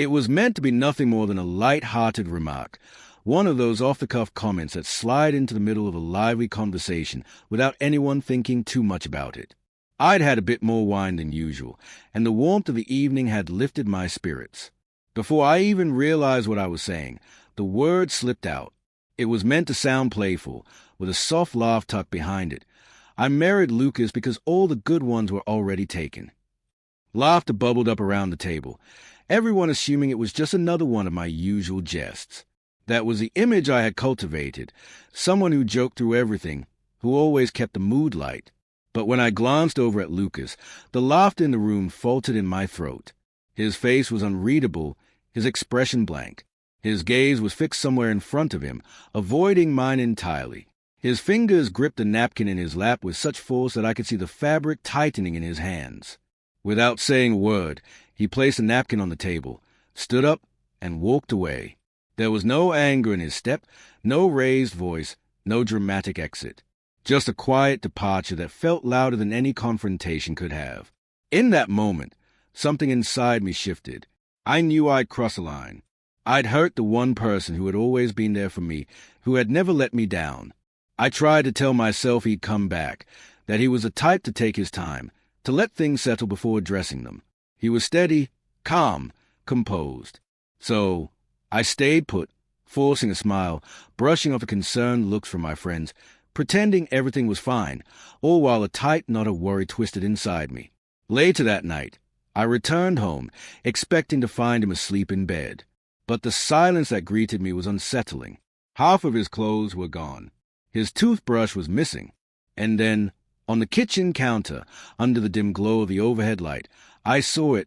It was meant to be nothing more than a light-hearted remark, one of those off-the-cuff comments that slide into the middle of a lively conversation without anyone thinking too much about it. I'd had a bit more wine than usual, and the warmth of the evening had lifted my spirits. Before I even realized what I was saying, the word slipped out. It was meant to sound playful, with a soft laugh tucked behind it. I married Lucas because all the good ones were already taken. Laughter bubbled up around the table, everyone assuming it was just another one of my usual jests. That was the image I had cultivated, someone who joked through everything, who always kept the mood light. But when I glanced over at Lucas, the laughter in the room faltered in my throat. His face was unreadable, his expression blank. His gaze was fixed somewhere in front of him, avoiding mine entirely. His fingers gripped a napkin in his lap with such force that I could see the fabric tightening in his hands. Without saying a word, he placed the napkin on the table, stood up, and walked away. There was no anger in his step, no raised voice, no dramatic exit. Just a quiet departure that felt louder than any confrontation could have. In that moment, something inside me shifted. I knew I'd crossed a line. I'd hurt the one person who had always been there for me, who had never let me down. I tried to tell myself he'd come back, that he was the type to take his time, to let things settle before addressing them. He was steady, calm, composed. So I stayed put, forcing a smile, brushing off the concerned looks from my friends, pretending everything was fine, all while a tight knot of worry twisted inside me. Later that night, I returned home, expecting to find him asleep in bed. But the silence that greeted me was unsettling. Half of his clothes were gone. His toothbrush was missing. And then, on the kitchen counter, under the dim glow of the overhead light, I saw it,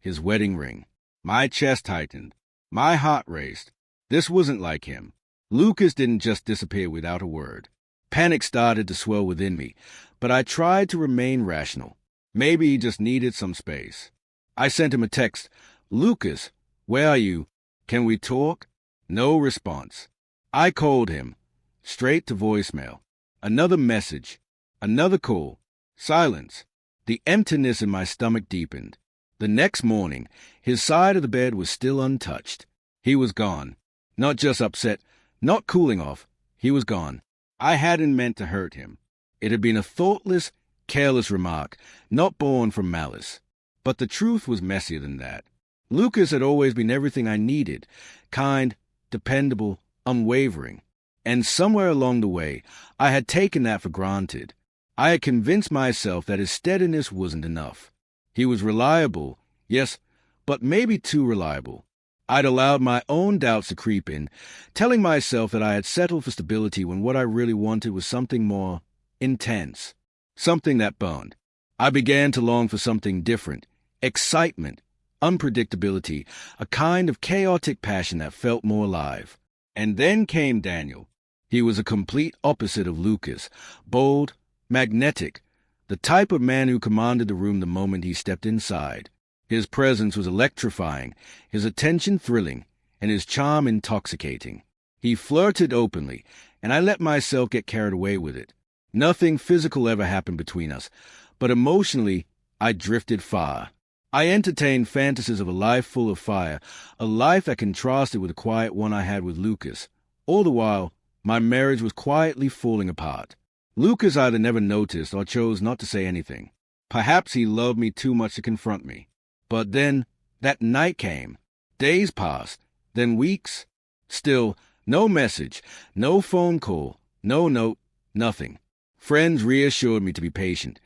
his wedding ring. My chest tightened. My heart raced. This wasn't like him. Lucas didn't just disappear without a word. Panic started to swell within me, but I tried to remain rational. Maybe he just needed some space. I sent him a text. "Lucas, where are you? Can we talk?" No response. I called him. Straight to voicemail. Another message. Another call. Silence. The emptiness in my stomach deepened. The next morning, his side of the bed was still untouched. He was gone. Not just upset, not cooling off. He was gone. I hadn't meant to hurt him. It had been a thoughtless, careless remark, not born from malice. But the truth was messier than that. Lucas had always been everything I needed, kind, dependable, unwavering. And somewhere along the way, I had taken that for granted. I had convinced myself that his steadiness wasn't enough. He was reliable, yes, but maybe too reliable. I'd allowed my own doubts to creep in, telling myself that I had settled for stability when what I really wanted was something more intense, something that burned. I began to long for something different, excitement, unpredictability, a kind of chaotic passion that felt more alive. And then came Daniel. He was a complete opposite of Lucas, bold, magnetic, the type of man who commanded the room the moment he stepped inside. His presence was electrifying, his attention thrilling, and his charm intoxicating. He flirted openly, and I let myself get carried away with it. Nothing physical ever happened between us, but emotionally, I drifted far. I entertained fantasies of a life full of fire, a life that contrasted with the quiet one I had with Lucas. All the while, my marriage was quietly falling apart. Lucas either never noticed or chose not to say anything. Perhaps he loved me too much to confront me. But then, that night came. Days passed, then weeks. Still, no message, no phone call, no note, nothing. Friends reassured me to be patient,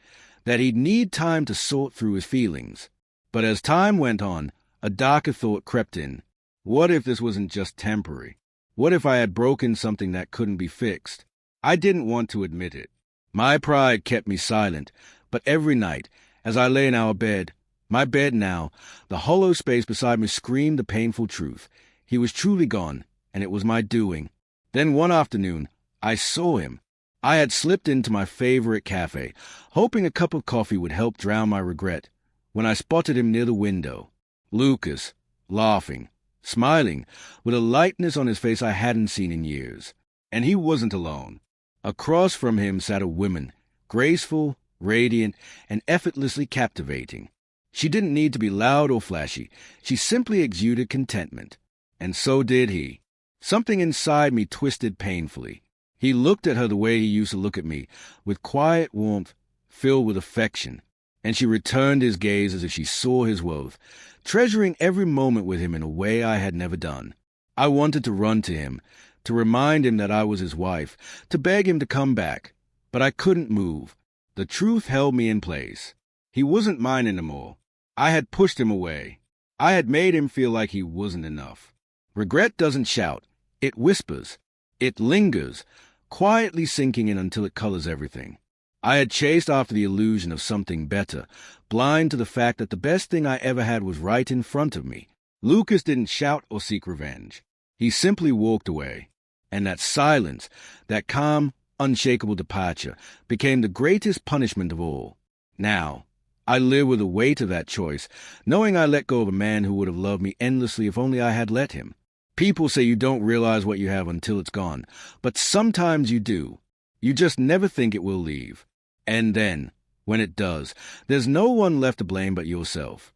that he'd need time to sort through his feelings. But as time went on, a darker thought crept in. What if this wasn't just temporary? What if I had broken something that couldn't be fixed? I didn't want to admit it. My pride kept me silent, but every night, as I lay in our bed, my bed now, the hollow space beside me screamed the painful truth. He was truly gone, and it was my doing. Then one afternoon, I saw him. I had slipped into my favorite cafe, hoping a cup of coffee would help drown my regret, when I spotted him near the window. Lucas, laughing, smiling, with a lightness on his face I hadn't seen in years. And he wasn't alone. Across from him sat a woman, graceful, radiant, and effortlessly captivating. She didn't need to be loud or flashy. She simply exuded contentment. And so did he. Something inside me twisted painfully. He looked at her the way he used to look at me, with quiet warmth filled with affection, and she returned his gaze as if she saw his worth, treasuring every moment with him in a way I had never done. I wanted to run to him, to remind him that I was his wife, to beg him to come back, but I couldn't move. The truth held me in place. He wasn't mine anymore. I had pushed him away. I had made him feel like he wasn't enough. Regret doesn't shout. It whispers. It lingers, quietly sinking in until it colors everything. I had chased after the illusion of something better, blind to the fact that the best thing I ever had was right in front of me. Lucas didn't shout or seek revenge. He simply walked away. And that silence, that calm, unshakable departure, became the greatest punishment of all. Now, I live with the weight of that choice, knowing I let go of a man who would have loved me endlessly if only I had let him. People say you don't realize what you have until it's gone, but sometimes you do. You just never think it will leave. And then, when it does, there's no one left to blame but yourself.